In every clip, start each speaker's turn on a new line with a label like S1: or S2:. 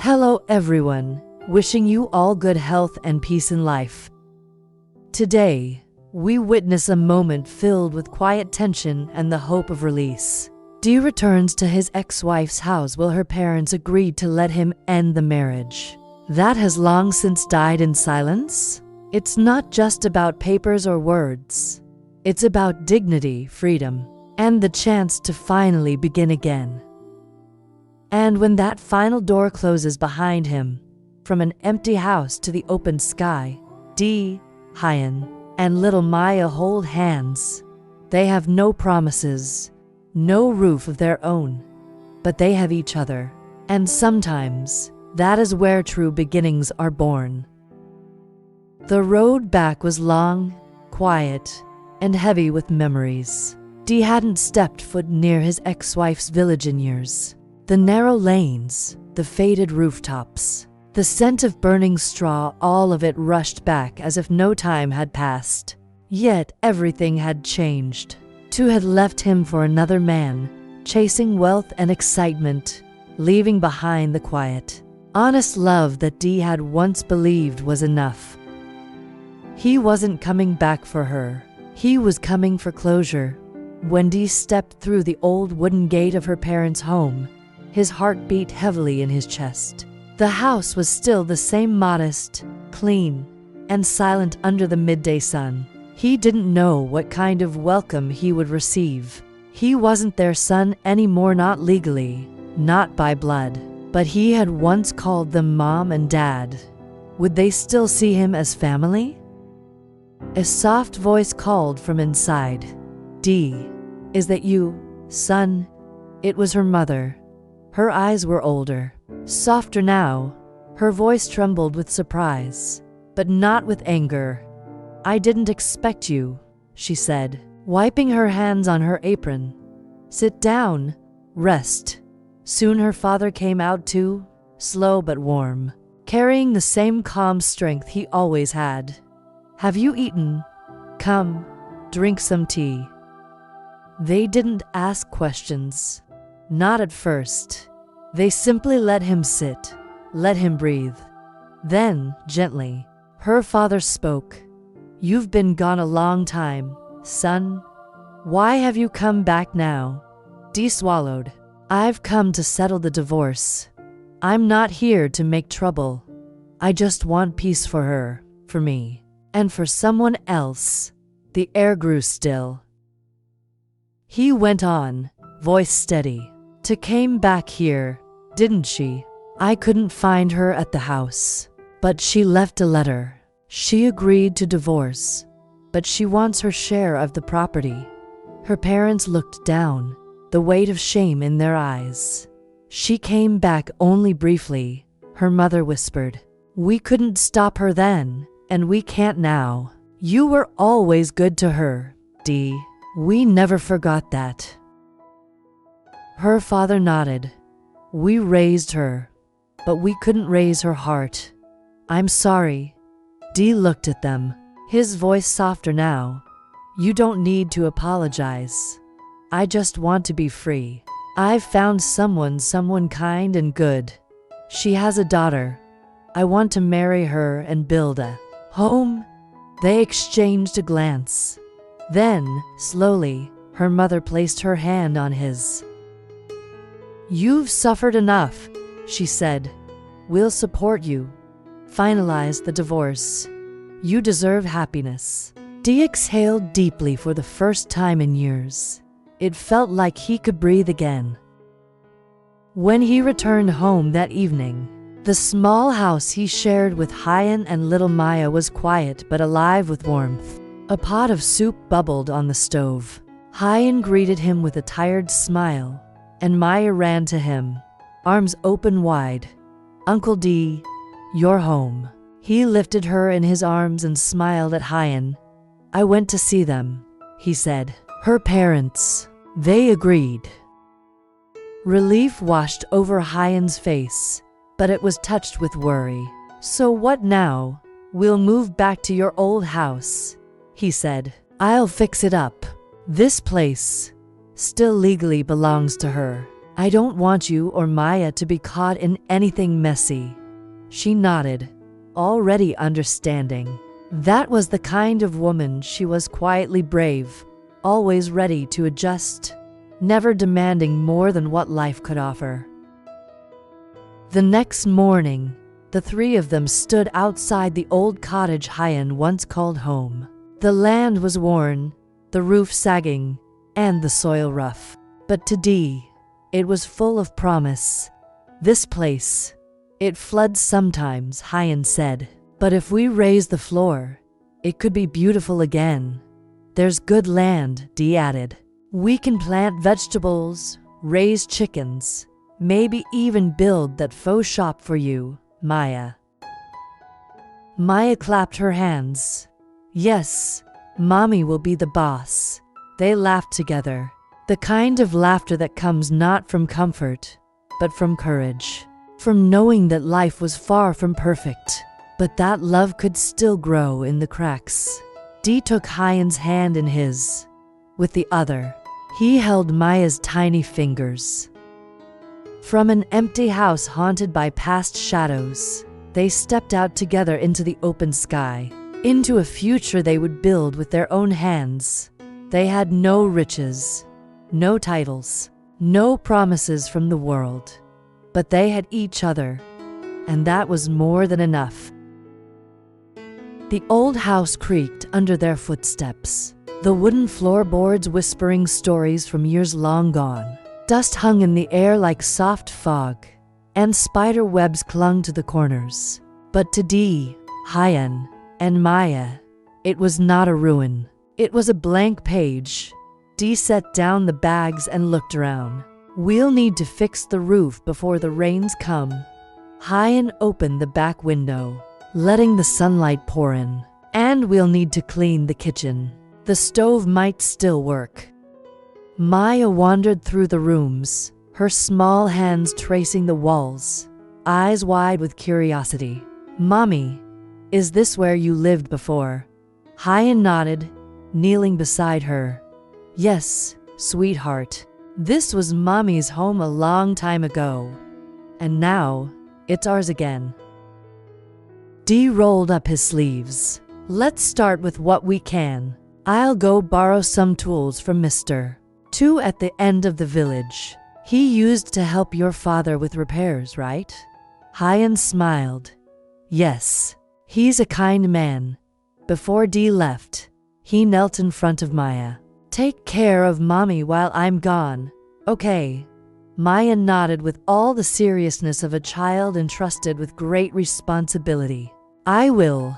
S1: Hello everyone, wishing you all good health and peace in life. Today, we witness a moment filled with quiet tension and the hope of release. Dee returns to his ex-wife's house while her parents agreed to let him end the marriage. That has long since died in silence. It's not just about papers or words. It's about dignity, freedom, and the chance to finally begin again. And when that final door closes behind him, from an empty house to the open sky, Dee, Huyen, and little Maya hold hands. They have no promises, no roof of their own, but they have each other. And sometimes, that is where true beginnings are born. The road back was long, quiet, and heavy with memories. Dee hadn't stepped foot near his ex-wife's village in years. The narrow lanes, the faded rooftops, the scent of burning straw, all of it rushed back as if no time had passed. Yet everything had changed. Tu had left him for another man, chasing wealth and excitement, leaving behind the quiet, honest love that Dee had once believed was enough. He wasn't coming back for her. He was coming for closure. When Dee stepped through the old wooden gate of her parents' home, his heart beat heavily in his chest. The house was still the same, modest, clean, and silent under the midday sun. He didn't know what kind of welcome he would receive. He wasn't their son anymore, not legally, not by blood, but he had once called them mom and dad. Would they still see him as family? A soft voice called from inside. "Dee, is that you, son?" It was her mother. Her eyes were older, softer now. Her voice trembled with surprise, but not with anger. "I didn't expect you," she said, wiping her hands on her apron. "Sit down, rest." Soon her father came out too, slow but warm, carrying the same calm strength he always had. "Have you eaten? Come, drink some tea." They didn't ask questions. Not at first. They simply let him sit, let him breathe. Then, gently, her father spoke. "You've been gone a long time, son. Why have you come back now?" Dee swallowed. "I've come to settle the divorce. I'm not here to make trouble. I just want peace for her, for me, and for someone else." The air grew still. He went on, voice steady. "Tu came back here, didn't she? I couldn't find her at the house, but she left a letter. She agreed to divorce, but she wants her share of the property." Her parents looked down, the weight of shame in their eyes. "She came back only briefly," her mother whispered. "We couldn't stop her then, and we can't now. You were always good to her, Dee. We never forgot that." Her father nodded. "We raised her, but we couldn't raise her heart. I'm sorry." Dee looked at them, his voice softer now. "You don't need to apologize. I just want to be free. I've found someone kind and good. She has a daughter. I want to marry her and build a home." They exchanged a glance. Then, slowly, her mother placed her hand on his. "You've suffered enough," she said. "We'll support you. Finalize the divorce. You deserve happiness." Dee exhaled deeply for the first time in years. It felt like he could breathe again. When he returned home that evening, the small house he shared with Huyen and little Maya was quiet but alive with warmth. A pot of soup bubbled on the stove. Huyen greeted him with a tired smile, and Maya ran to him, arms open wide. "Uncle Dee, you're home." He lifted her in his arms and smiled at Huyen. "I went to see them," he said. "Her parents." They agreed. Relief washed over Huyen's face, but it was touched with worry. "So what now? We'll move back to your old house," he said. "I'll fix it up. This place still legally belongs to her. I don't want you or Maya to be caught in anything messy. She nodded, already understanding. That was the kind of woman she was, quietly brave, always ready to adjust, never demanding more than what life could offer. The next morning, the three of them stood outside the old cottage Huyen once called home. The land was worn, the roof sagging, and the soil rough. But to Dee, it was full of promise. This place, it floods sometimes, Huyen said. But if we raise the floor, it could be beautiful again. There's good land, Dee added. We can plant vegetables, raise chickens, maybe even build that faux shop for you, Maya. Maya clapped her hands. Yes, Mommy will be the boss. They laughed together. The kind of laughter that comes not from comfort, but from courage. From knowing that life was far from perfect, but that love could still grow in the cracks. Dee took Huyen's hand in his. With the other, he held Maya's tiny fingers. From an empty house haunted by past shadows, they stepped out together into the open sky, into a future they would build with their own hands. They had no riches, no titles, no promises from the world, but they had each other, and that was more than enough. The old house creaked under their footsteps, the wooden floorboards whispering stories from years long gone. Dust hung in the air like soft fog, and spider webs clung to the corners. But to Dee, Huyen, and Maya, it was not a ruin. It was a blank page. Dee set down the bags and looked around. We'll need to fix the roof before the rains come. Huyen opened the back window, letting the sunlight pour in. And we'll need to clean the kitchen. The stove might still work. Maya wandered through the rooms, her small hands tracing the walls, eyes wide with curiosity. Mommy, is this where you lived before? Huyen nodded, kneeling beside her. Yes, sweetheart. This was Mommy's home a long time ago. And now, it's ours again. Dee rolled up his sleeves. Let's start with what we can. I'll go borrow some tools from Mr. Two at the end of the village. He used to help your father with repairs, right? Huyen smiled. Yes, he's a kind man. Before Dee left, he knelt in front of Maya. Take care of Mommy while I'm gone, okay? Maya nodded with all the seriousness of a child entrusted with great responsibility. I will.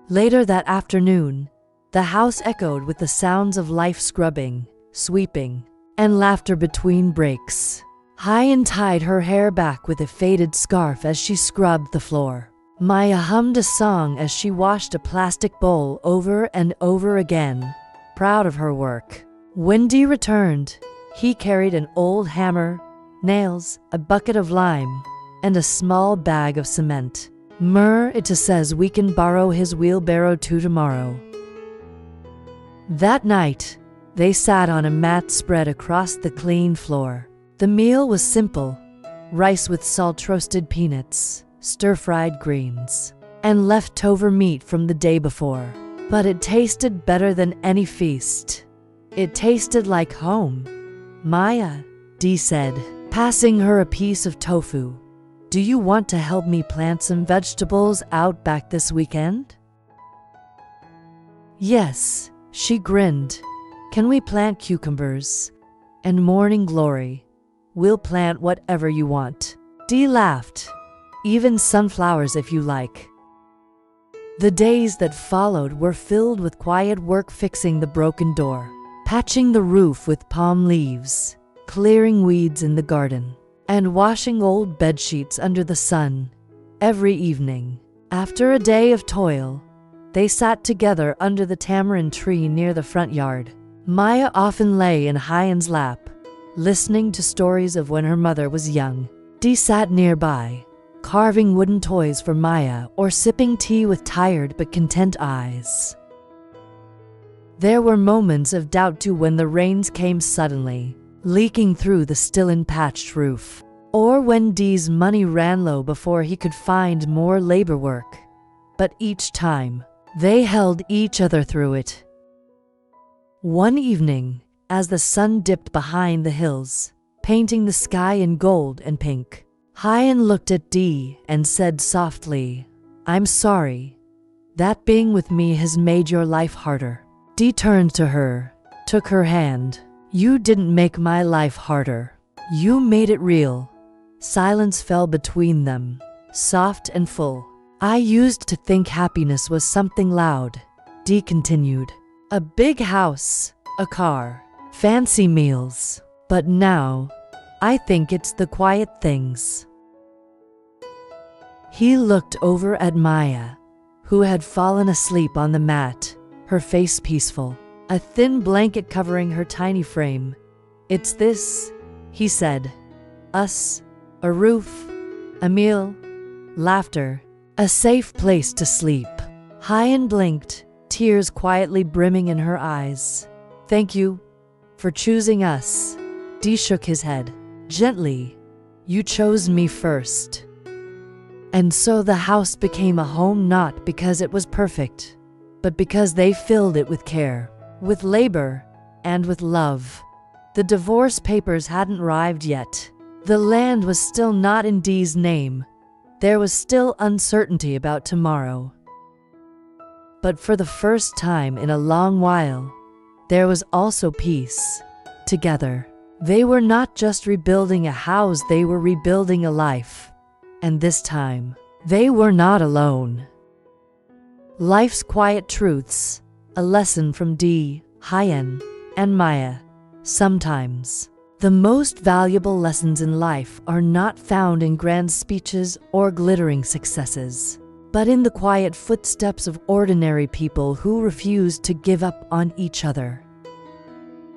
S1: Later that afternoon, the house echoed with the sounds of life scrubbing, sweeping, and laughter between breaks. Huyen tied her hair back with a faded scarf as she scrubbed the floor. Maya hummed a song as she washed a plastic bowl over and over again, proud of her work. When Dee returned, he carried an old hammer, nails, a bucket of lime, and a small bag of cement. It says we can borrow his wheelbarrow too tomorrow. That night, they sat on a mat spread across the clean floor. The meal was simple: rice with salt-roasted peanuts, stir-fried greens, and leftover meat from the day before. But it tasted better than any feast. It tasted like home. Maya, Dee said, passing her a piece of tofu. Do you want to help me plant some vegetables out back this weekend? Yes, she grinned. Can we plant cucumbers? And morning glory. We'll plant whatever you want. Dee laughed. Even sunflowers if you like. The days that followed were filled with quiet work, fixing the broken door, patching the roof with palm leaves, clearing weeds in the garden, and washing old bedsheets under the sun. Every evening, after a day of toil, they sat together under the tamarind tree near the front yard. Maya often lay in Huyen's lap, listening to stories of when her mother was young. Dee sat nearby, carving wooden toys for Maya or sipping tea with tired but content eyes. There were moments of doubt too, when the rains came suddenly. leaking through the still unpatched roof. Or when Dee's money ran low before he could find more labor work. But each time, they held each other through it. One evening, as the sun dipped behind the hills, painting the sky in gold and pink, Huyen looked at Dee and said softly, "I'm sorry. That being with me has made your life harder." Dee turned to her, took her hand. "You didn't make my life harder. You made it real." Silence fell between them, soft and full. "I used to think happiness was something loud," Dee continued. "A big house, a car, fancy meals. But now, I think it's the quiet things." He looked over at Maya, who had fallen asleep on the mat, her face peaceful, a thin blanket covering her tiny frame. "It's this," he said. "Us. A roof, a meal, laughter, a safe place to sleep." Huyen blinked, tears quietly brimming in her eyes. "Thank you for choosing us." Dee shook his head. Gently, "You chose me first." And so the house became a home not because it was perfect, but because they filled it with care, with labor, and with love. The divorce papers hadn't arrived yet. The land was still not in Dee's name. There was still uncertainty about tomorrow. But for the first time in a long while, there was also peace. Together, they were not just rebuilding a house, they were rebuilding a life. And this time, they were not alone. Life's quiet truths, a lesson from Dee, Huyen, and Maya. Sometimes, the most valuable lessons in life are not found in grand speeches or glittering successes, but in the quiet footsteps of ordinary people who refuse to give up on each other.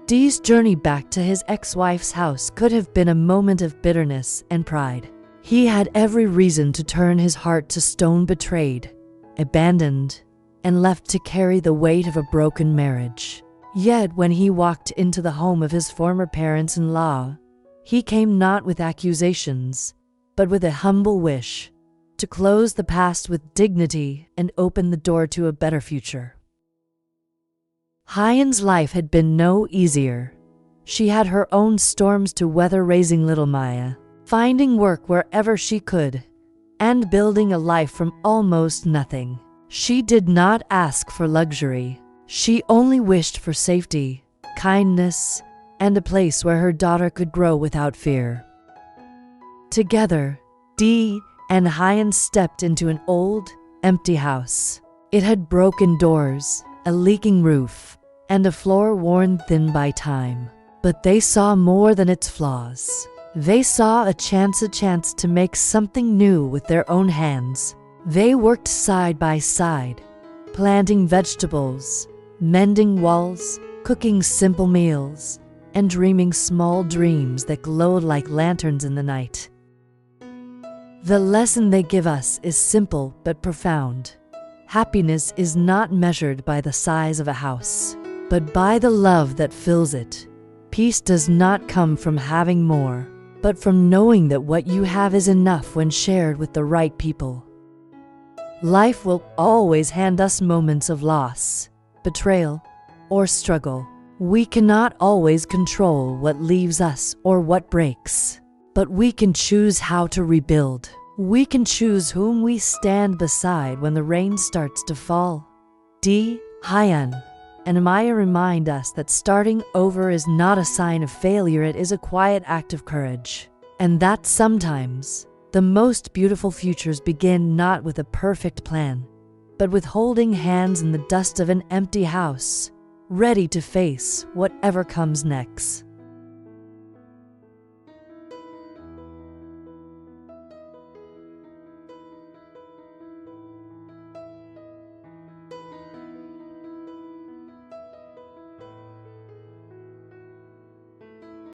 S1: Dee's journey back to his ex-wife's house could have been a moment of bitterness and pride. He had every reason to turn his heart to stone, betrayed, abandoned, and left to carry the weight of a broken marriage. Yet when he walked into the home of his former parents-in-law, he came not with accusations, but with a humble wish to close the past with dignity and open the door to a better future. Huyen's life had been no easier. She had her own storms to weather, raising little Maya, finding work wherever she could, and building a life from almost nothing. She did not ask for luxury. She only wished for safety, kindness, and a place where her daughter could grow without fear. Together, Dee and Huyen stepped into an old, empty house. It had broken doors, a leaking roof, and a floor worn thin by time. But they saw more than its flaws. They saw a chance to make something new with their own hands. They worked side by side, planting vegetables, mending walls, cooking simple meals, and dreaming small dreams that glowed like lanterns in the night. The lesson they give us is simple but profound. Happiness is not measured by the size of a house, but by the love that fills it. Peace does not come from having more, but from knowing that what you have is enough when shared with the right people. Life will always hand us moments of loss, betrayal, or struggle. We cannot always control what leaves us or what breaks, but we can choose how to rebuild. We can choose whom we stand beside when the rain starts to fall. Dee, Huyen, and Maya remind us that starting over is not a sign of failure, it is a quiet act of courage. And that sometimes, the most beautiful futures begin not with a perfect plan, but with holding hands in the dust of an empty house, ready to face whatever comes next.